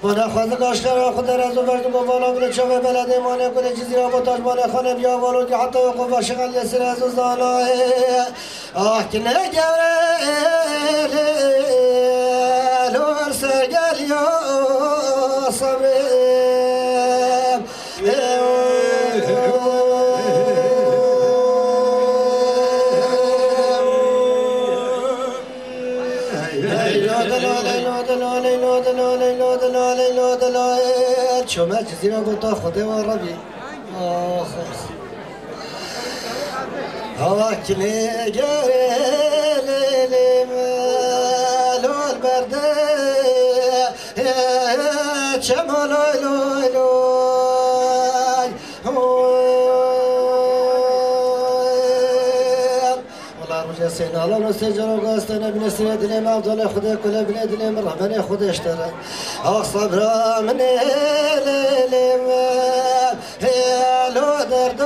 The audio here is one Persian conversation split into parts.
من خواهد کاشکر خود رز و فرد و بالا بله چوه بلده مانه کنه چیزی را با تاجمانه خانه بیا والو که حتی وقوف و شغل یسیر از و زانه آه که نگره لور سرگل یا صبرم شما چیزی را گفتا خدا و ربی هوا کلی گره لول برده چما لای لای لای والله روز سینالا نسته جنو گاسته نبینه سیره دلیم عبدالله خدا کله بینه دلیم رحمن خودش داره آخ صبرا من لیم هلو دردو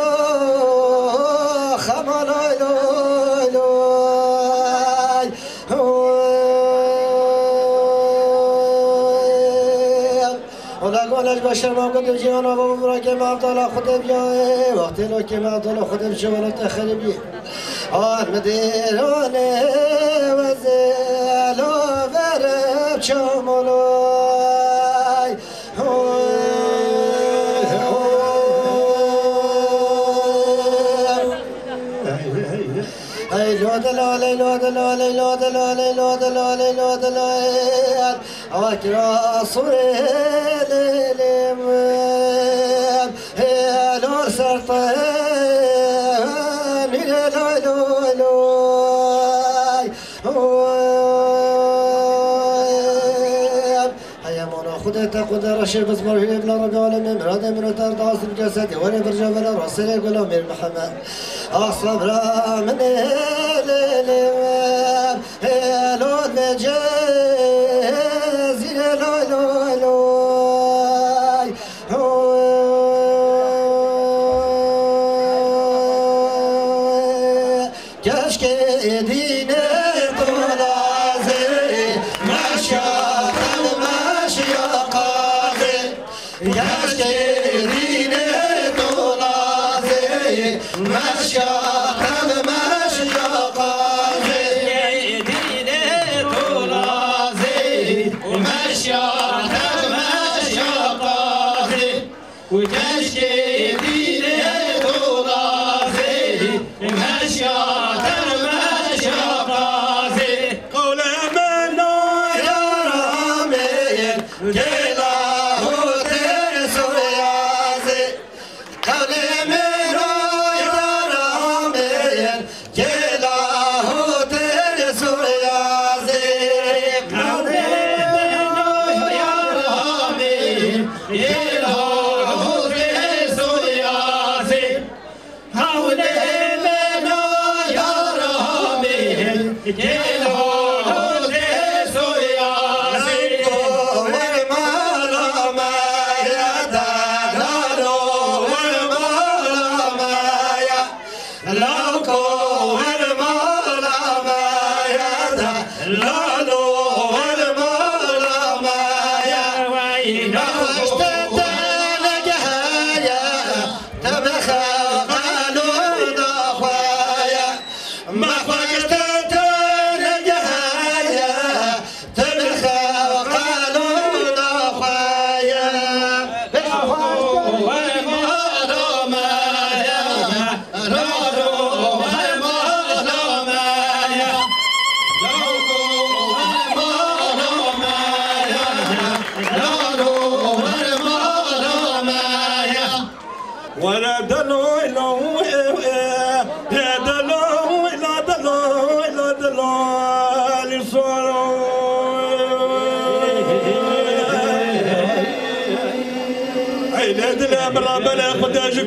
خمالای لای لای ولا قولش بشر ما قد جیان و برا که عبدالله خدا بیاه وقتی لو که عبدالله خدا بشه ولا تخری بیه مديروني وزيلو برب شمولوي اي لو دلالي لو دلالي لو دلالي لو دلالي لو دلالي اكرا صوري لم لو سرطان خودت خدا رشی بزمار هی بلا رب العالمین مراد مرتر داست بجسدی ولی برجا ولی راسل غلام محمد اصبر من للم هلود مجازي لوي لوي لوي كشكي دينه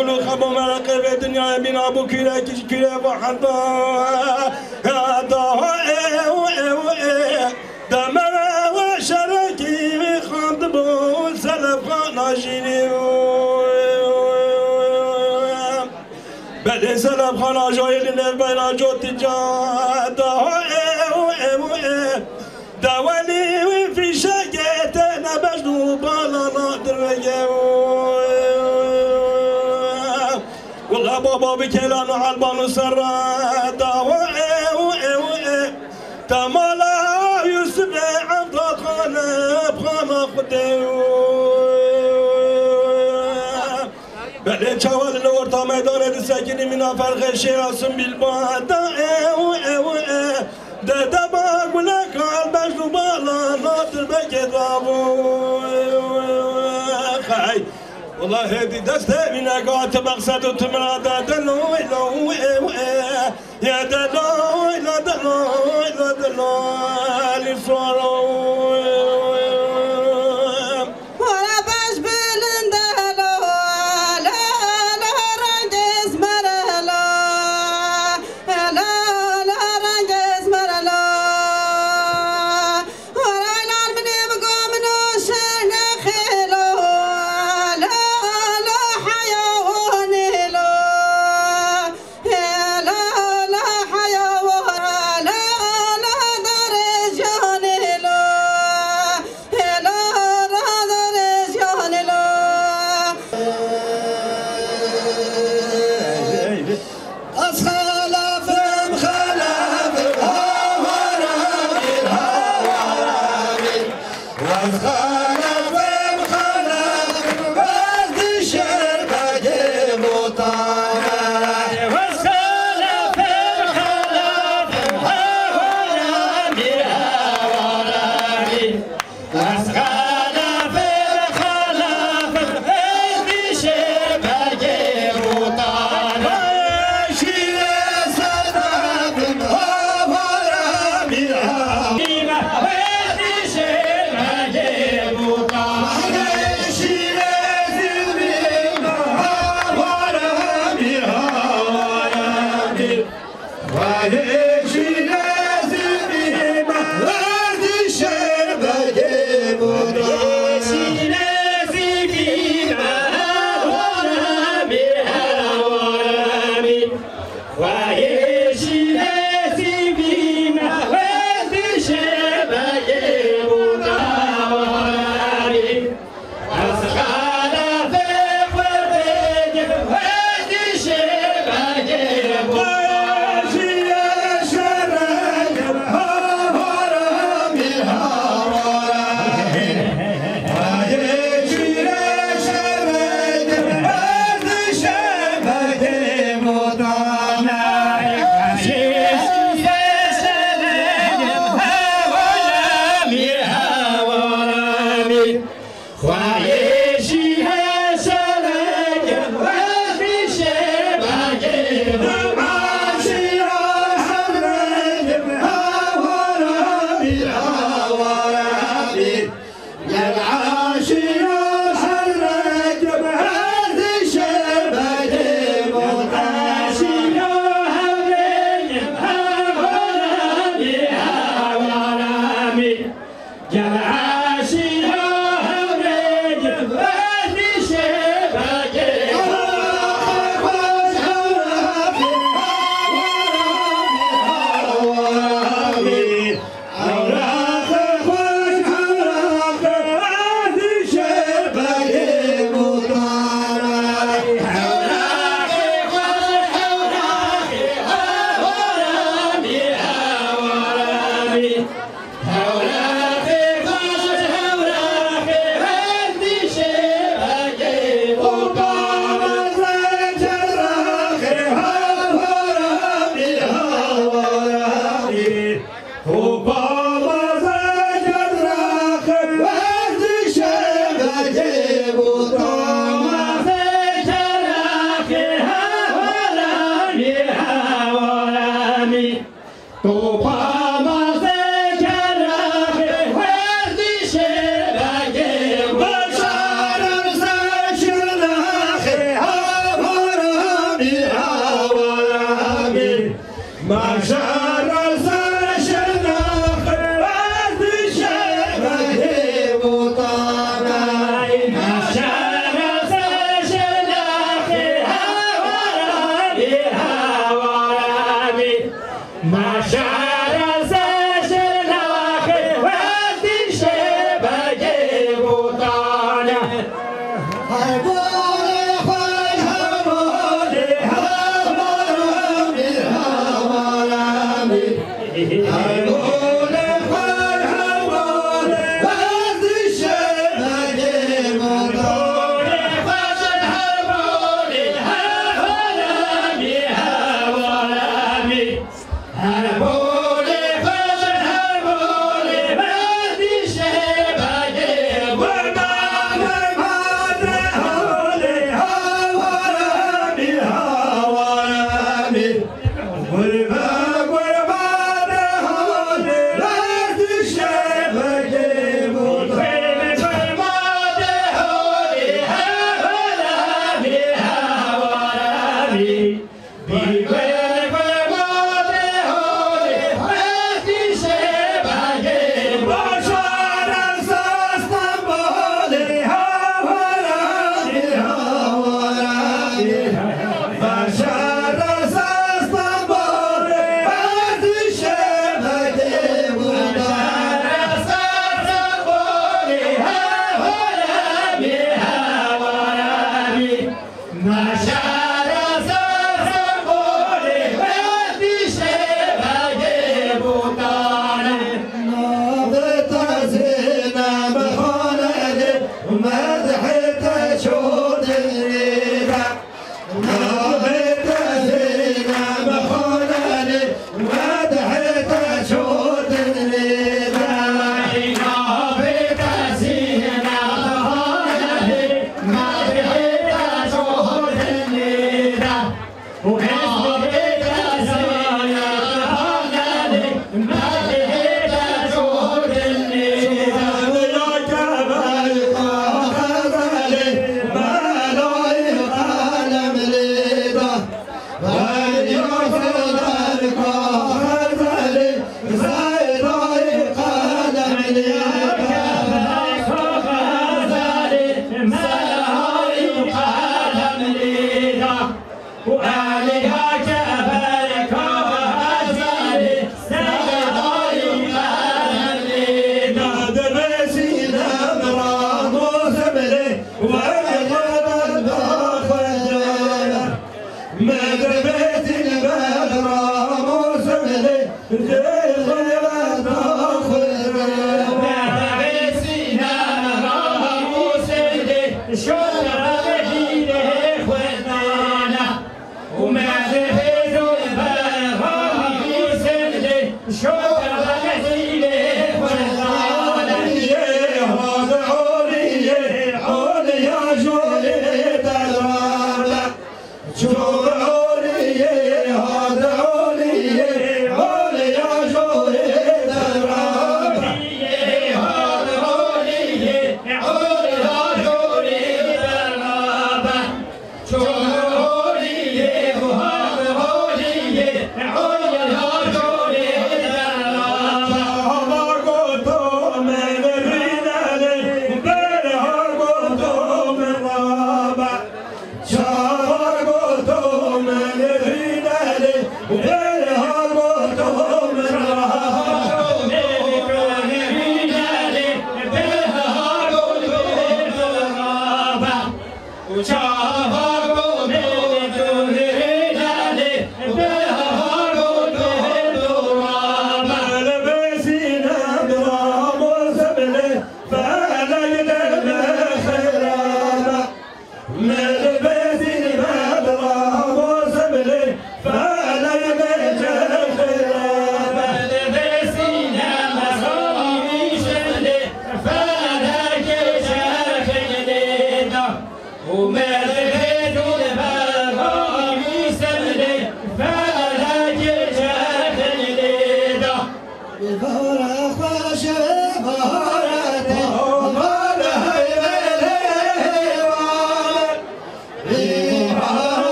كل خبر مراقب الدنيا بين ابوك لا كيلا وحده هذا دمر وشركي خاطبه سلف ناجيني بل سلف خنا جاي لنا جوت جاد دولي في شقه بابا بكلان وعلبان وسرا داوى تمالا يوسف عبد خانب خانا خديو بلي شوال الورطة ميدان الساكن من فرق شياسم بالبعد ده باق لك البش بالا ناطر بكذابو خاي والله هدي دسته من قات مقصد وتمراد دلو يا دلو لا دلو لا دلو للصورو Harbole, harbole, harbole,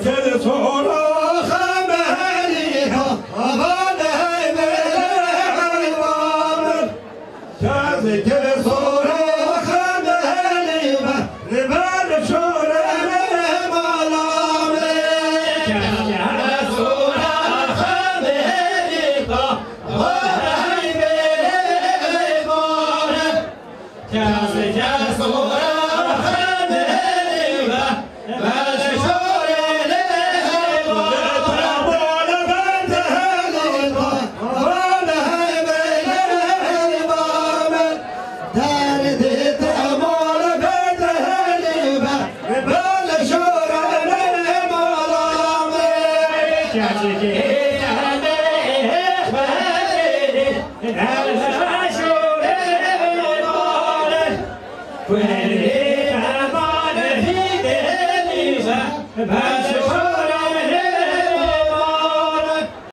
Get it all When